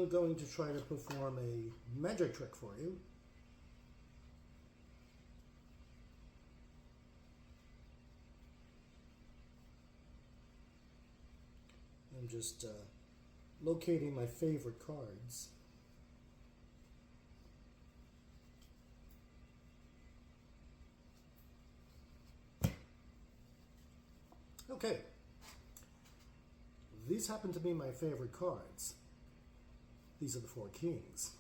I'm going to try to perform a magic trick for you. I'm just locating my favorite cards. Okay. These happen to be my favorite cards. These are the Four Kings.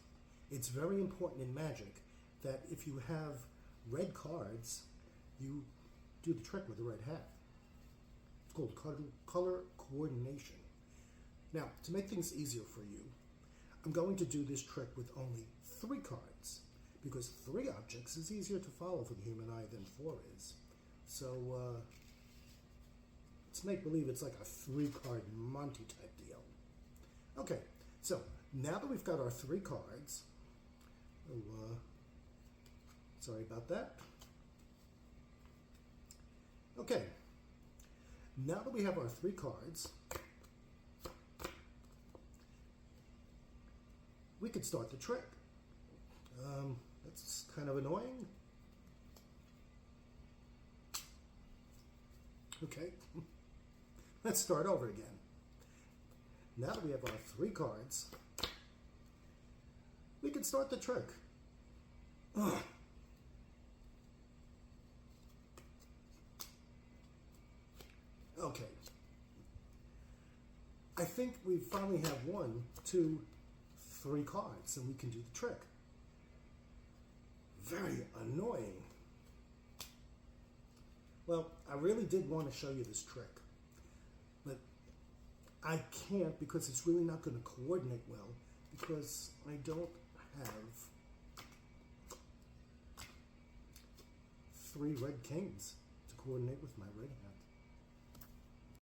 It's very important in Magic that if you have red cards, you do the trick with the red hat. It's called color coordination. Now, to make things easier for you, I'm going to do this trick with only 3 cards, because 3 objects is easier to follow for the human eye than 4 is. So, let's make believe it's like a 3-card Monty type deal. Okay, so now that we've got our 3 cards, sorry about that. Okay, now that we have our 3 cards, we could start the trick. That's kind of annoying. Okay, let's start over again. Now that we have our 3 cards, we can start the trick. Ugh. Okay. I think we finally have 1, 2, 3 cards, and we can do the trick. Very annoying. Well, I really did want to show you this trick, but I can't because it's really not going to coordinate well because I don't have 3 red kings to coordinate with my red hat.